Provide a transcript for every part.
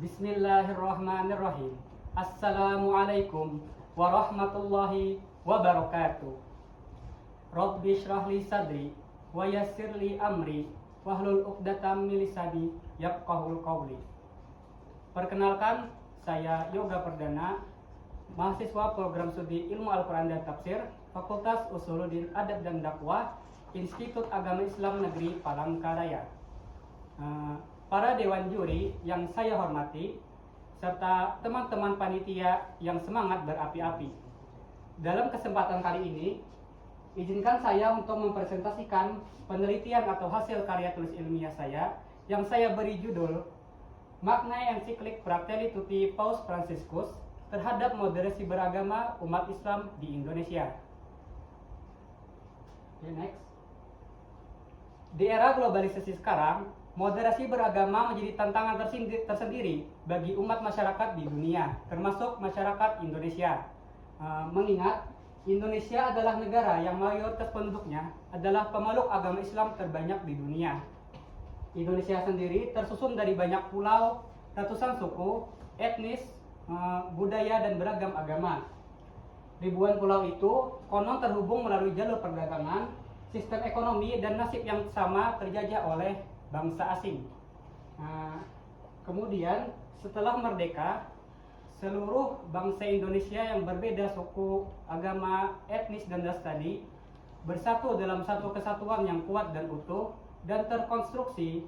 Bismillahirrahmanirrahim. Assalamualaikum warahmatullahi wabarakatuh. Rabbi shrah li sadri wa yassir li amri wahlul 'uqdatam min lisani yafqahul qawli. Perkenalkan, saya Yoga Perdana, mahasiswa program studi Ilmu Al-Quran dan Tafsir, Fakultas Usuluddin Adab dan Dakwah, Institut Agama Islam Negeri Palangkaraya. Para dewan juri yang saya hormati, serta teman-teman panitia yang semangat berapi-api. Dalam kesempatan kali ini, izinkan saya untuk mempresentasikan penelitian atau hasil karya tulis ilmiah saya yang saya beri judul Makna Ensiklik Fratelli Tutti Paus Fransiskus terhadap moderasi beragama umat Islam di Indonesia. Next. Di era globalisasi sekarang, moderasi beragama menjadi tantangan tersendiri bagi umat masyarakat di dunia, termasuk masyarakat Indonesia. Mengingat Indonesia adalah negara yang mayoritas penduduknya adalah pemeluk agama Islam terbanyak di dunia. Indonesia sendiri tersusun dari banyak pulau, ratusan suku, etnis, budaya, dan beragam agama. Ribuan pulau itu konon terhubung melalui jalur perdagangan, sistem ekonomi, dan nasib yang sama terjajah oleh bangsa asing. Kemudian setelah merdeka, seluruh bangsa Indonesia yang berbeda suku, agama, etnis, dan ras tadi bersatu dalam satu kesatuan yang kuat dan utuh dan terkonstruksi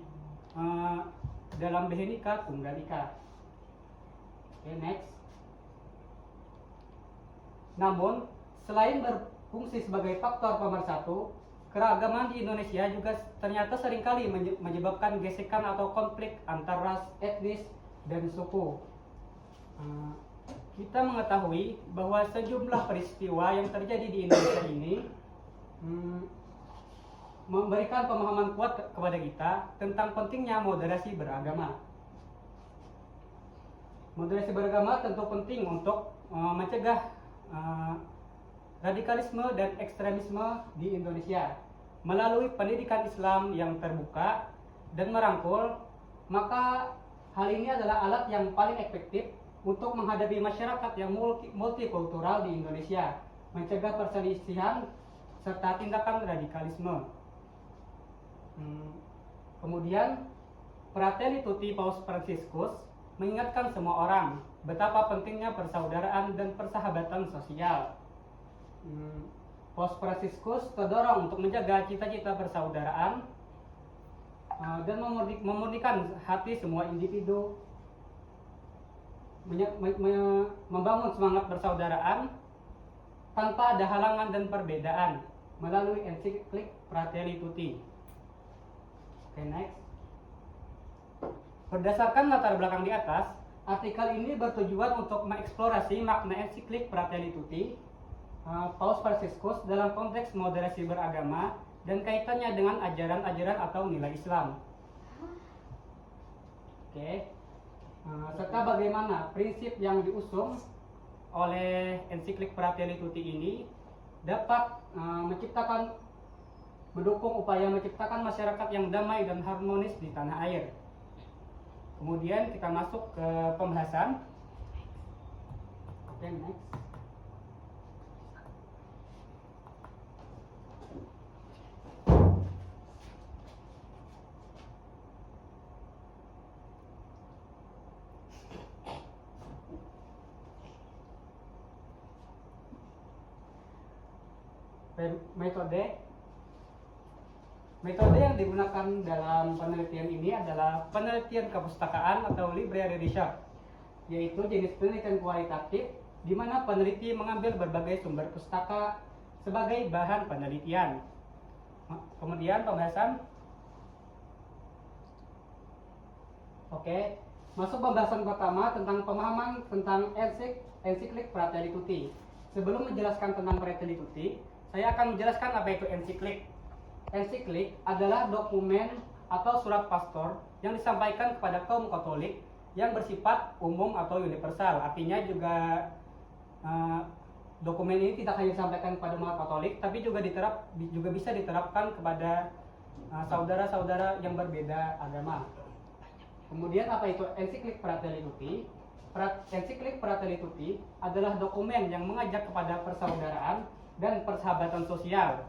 dalam Bhinneka Tunggal Ika. Next. Namun, selain berfungsi sebagai faktor pemersatu, keragaman di Indonesia juga ternyata seringkali menyebabkan gesekan atau konflik antar ras, etnis, dan suku. Kita mengetahui bahwa sejumlah peristiwa yang terjadi di Indonesia ini memberikan pemahaman kuat kepada kita tentang pentingnya moderasi beragama. Moderasi beragama tentu penting untuk mencegah radikalisme dan ekstremisme di Indonesia. Melalui pendidikan Islam yang terbuka dan merangkul, maka hal ini adalah alat yang paling efektif untuk menghadapi masyarakat yang multikultural di Indonesia, mencegah perselisihan serta tindakan radikalisme. Kemudian, Fratelli Tutti Paus Fransiskus mengingatkan semua orang betapa pentingnya persaudaraan dan persahabatan sosial. Paus Fransiskus terdorong untuk menjaga cita-cita persaudaraan dan memurnikan hati semua individu, membangun semangat persaudaraan tanpa ada halangan dan perbedaan melalui ensiklik Fratelli Tutti. Next. Berdasarkan latar belakang di atas, artikel ini bertujuan untuk mengeksplorasi makna ensiklik Fratelli Tutti Paus Fransiskus dalam konteks moderasi beragama dan kaitannya dengan ajaran-ajaran atau nilai Islam. Serta bagaimana prinsip yang diusung oleh ensiklik Fratelli Tutti ini dapat mendukung upaya menciptakan masyarakat yang damai dan harmonis di tanah air. Kemudian kita masuk ke pembahasan. Next. Metode yang digunakan dalam penelitian ini adalah penelitian kepustakaan atau library research, yaitu jenis penelitian kualitatif di mana peneliti mengambil berbagai sumber pustaka sebagai bahan penelitian. Kemudian pembahasan. Masuk pembahasan pertama tentang pemahaman tentang ensiklik Fratelli Tutti. Sebelum menjelaskan tentang Fratelli Tutti, saya akan menjelaskan apa itu ensiklik. Ensiklik adalah dokumen atau surat pastor yang disampaikan kepada kaum Katolik yang bersifat umum atau universal. Artinya juga dokumen ini tidak hanya disampaikan kepada umat Katolik, tapi juga bisa diterapkan kepada saudara-saudara yang berbeda agama. Kemudian apa itu ensiklik Fratelli Tutti? Ensiklik Fratelli Tutti adalah dokumen yang mengajak kepada persaudaraan dan persahabatan sosial.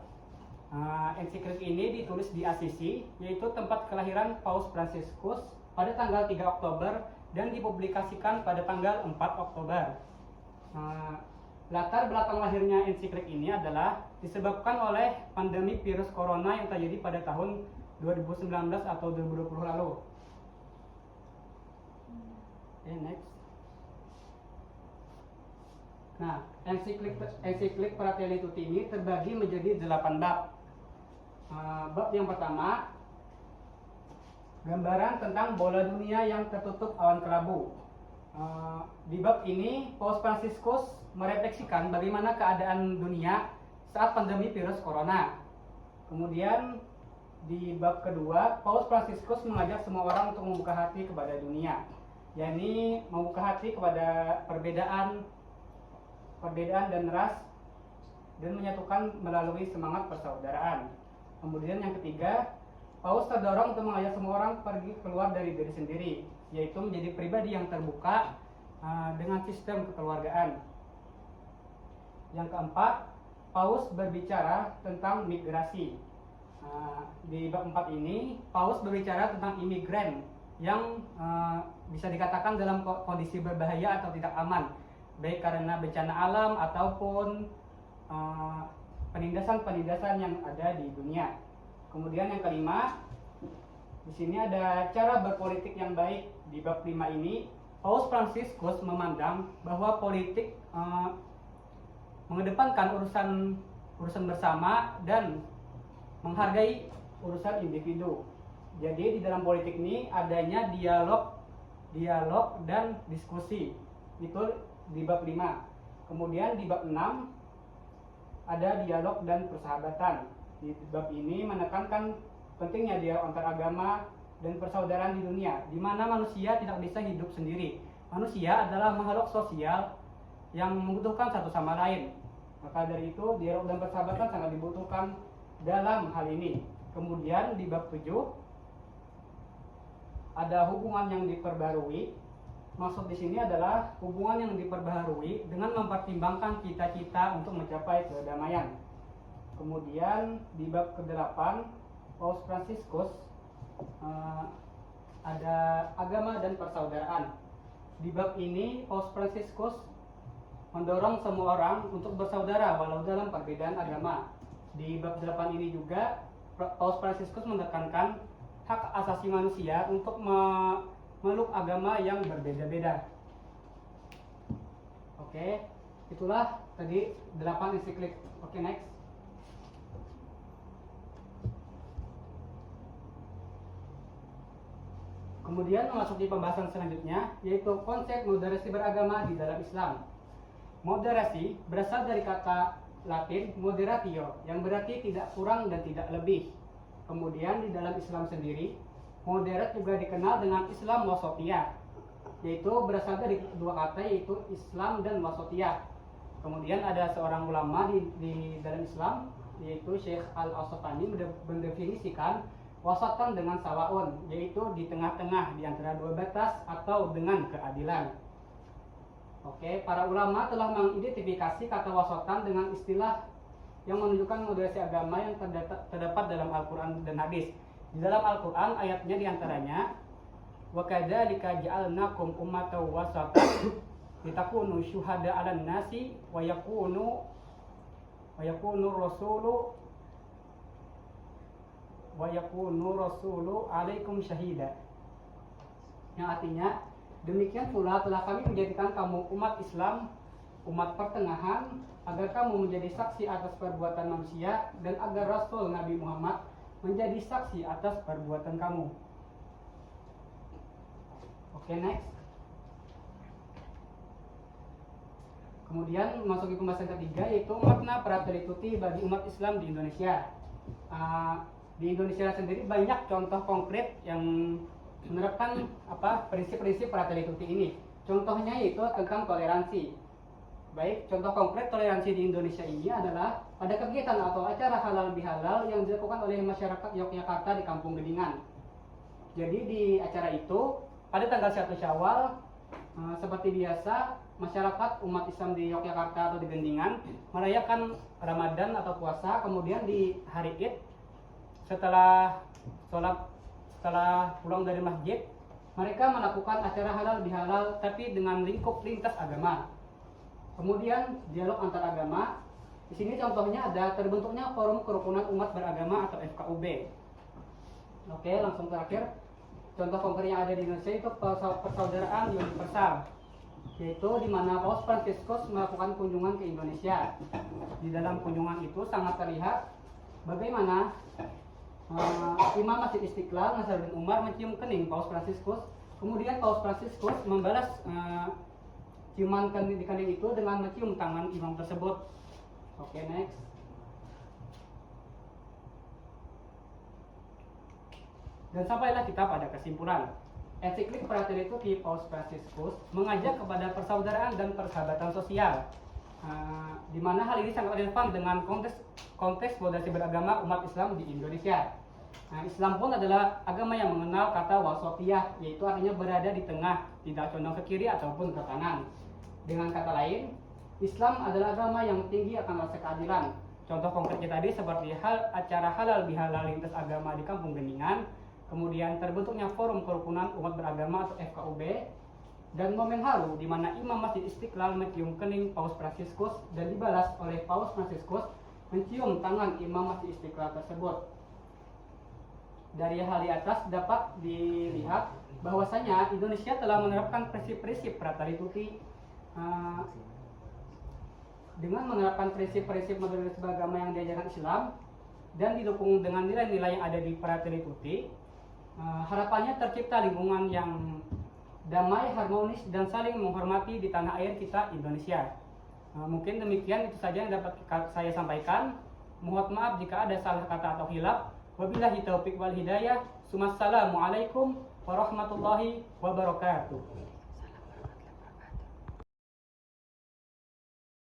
Ensiklik ini ditulis di Assisi, yaitu tempat kelahiran Paus Fransiskus pada tanggal 3 Oktober dan dipublikasikan pada tanggal 4 Oktober. Latar belakang lahirnya ensiklik ini adalah disebabkan oleh pandemi virus corona yang terjadi pada tahun 2019 atau 2020 lalu. Next. Nah, ensiklik Fratelli Tutti ini terbagi menjadi 8 bab. Bab yang pertama, gambaran tentang bola dunia yang tertutup awan kelabu. Di bab ini, Paus Fransiskus merefleksikan bagaimana keadaan dunia saat pandemi virus corona. Kemudian di bab kedua, Paus Fransiskus mengajak semua orang untuk membuka hati kepada dunia, yakni membuka hati kepada perbedaan dan ras dan menyatukan melalui semangat persaudaraan. Kemudian yang ketiga, Paus terdorong untuk mengajak semua orang pergi keluar dari diri sendiri, yaitu menjadi pribadi yang terbuka dengan sistem kekeluargaan. Yang keempat, Paus berbicara tentang migrasi. Di bab 4 ini, Paus berbicara tentang imigran yang bisa dikatakan dalam kondisi berbahaya atau tidak aman, baik karena bencana alam ataupun penindasan-penindasan yang ada di dunia. Kemudian yang kelima, di sini ada cara berpolitik yang baik. Di bab 5 ini, Paus Fransiskus memandang bahwa politik mengedepankan urusan bersama dan menghargai urusan individu. Jadi di dalam politik ini adanya dialog dan diskusi. Itu di bab 5. Kemudian di bab 6 ada dialog dan persahabatan. Di bab ini menekankan pentingnya dialog antar agama dan persaudaraan di dunia, di mana manusia tidak bisa hidup sendiri. Manusia adalah makhluk sosial yang membutuhkan satu sama lain. Maka dari itu dialog dan persahabatan sangat dibutuhkan dalam hal ini. Kemudian di bab 7 ada hubungan yang diperbarui. Maksud di sini adalah hubungan yang diperbaharui dengan mempertimbangkan cita-cita untuk mencapai kedamaian. Kemudian di bab ke-8, Paus Fransiskus ada agama dan persaudaraan. Di bab ini Paus Fransiskus mendorong semua orang untuk bersaudara walau dalam perbedaan agama. Di bab 8 ini juga Paus Fransiskus menekankan hak asasi manusia untuk memeluk agama yang berbeda-beda. Oke, itulah tadi 8 ensiklik. Oke, next. Kemudian memasuki pembahasan selanjutnya, yaitu konsep moderasi beragama di dalam Islam. Moderasi berasal dari kata Latin moderatio, yang berarti tidak kurang dan tidak lebih. Kemudian di dalam Islam sendiri, moderat juga dikenal dengan Islam wasatiyah, yaitu berasal dari dua kata, yaitu Islam dan wasatiyah. Kemudian ada seorang ulama di dalam Islam, yaitu Syekh Al-Asqalani, mendefinisikan wasatan dengan sawaun, yaitu di tengah-tengah di antara dua batas atau dengan keadilan. Oke, para ulama telah mengidentifikasi kata wasatan dengan istilah yang menunjukkan moderasi agama yang terdapat dalam Al-Quran dan Hadis. Di dalam Al-Quran ayatnya diantaranya, wa kadzalika ja'alnakum ummatan wasatan litakunu syuhada 'alan nasi wa yakunu rasulu 'alaikum syahida. Yang artinya, demikian pula telah kami menjadikan kamu umat Islam, umat pertengahan, agar kamu menjadi saksi atas perbuatan manusia dan agar Rasul Nabi Muhammad menjadi saksi atas perbuatan kamu. Oke, next. Kemudian memasuki pembahasan ketiga, yaitu makna Fratelli Tutti bagi umat Islam di Indonesia. Di Indonesia sendiri banyak contoh konkret yang menerapkan prinsip-prinsip Fratelli Tutti ini. Contohnya yaitu tentang toleransi. Baik, contoh konkret toleransi di Indonesia ini adalah pada kegiatan atau acara halal bihalal yang dilakukan oleh masyarakat Yogyakarta di Kampung Geningan. Jadi di acara itu pada tanggal 1 Syawal, seperti biasa, masyarakat umat Islam di Yogyakarta atau di Gendingan merayakan Ramadan atau puasa. Kemudian di hari Id, setelah pulang dari masjid, mereka melakukan acara halal bihalal tapi dengan lingkup lintas agama. Kemudian dialog antar agama. Di sini contohnya ada terbentuknya Forum Kerukunan Umat Beragama atau FKUB. Oke, langsung terakhir. Contoh konkret yang ada di Indonesia itu persaudaraan universal, yaitu di mana Paus Fransiskus melakukan kunjungan ke Indonesia. Di dalam kunjungan itu sangat terlihat bagaimana Imam Masjid Istiqlal Nasaruddin Umar mencium kening Paus Fransiskus. Kemudian Paus Fransiskus membalas ciuman di kening itu dengan mencium tangan imam tersebut. Oke, next. Dan sampailah kita pada kesimpulan. Ensiklik Fratelli Tutti Paus Fransiskus mengajak kepada persaudaraan dan persahabatan sosial, di mana hal ini sangat relevan dengan konteks fondasi beragama umat Islam di Indonesia. Islam pun adalah agama yang mengenal kata wasatiyah, yaitu artinya berada di tengah, tidak condong ke kiri ataupun ke kanan. Dengan kata lain, Islam adalah agama yang tinggi akan rasa keadilan. Contoh konkretnya tadi seperti acara halal bihalal lintas agama di Kampung Gendingan, kemudian terbentuknya Forum Kerukunan Umat Beragama atau FKUB, dan momen haru di mana Imam Masjid Istiqlal mencium kening Paus Fransiskus dan dibalas oleh Paus Fransiskus mencium tangan Imam Masjid Istiqlal tersebut. Dari hal di atas dapat dilihat bahwasanya Indonesia telah menerapkan prinsip-prinsip Fratelli Tutti. Dengan menerapkan prinsip-prinsip modernitas beragama yang diajarkan Islam dan didukung dengan nilai-nilai yang ada di Fratelli Tutti, harapannya tercipta lingkungan yang damai, harmonis, dan saling menghormati di tanah air kita Indonesia. Mungkin demikian, itu saja yang dapat saya sampaikan. Mohon maaf jika ada salah kata atau hilaf. Wabillahi taufiq wal hidayah. Assalamualaikum warahmatullahi wabarakatuh.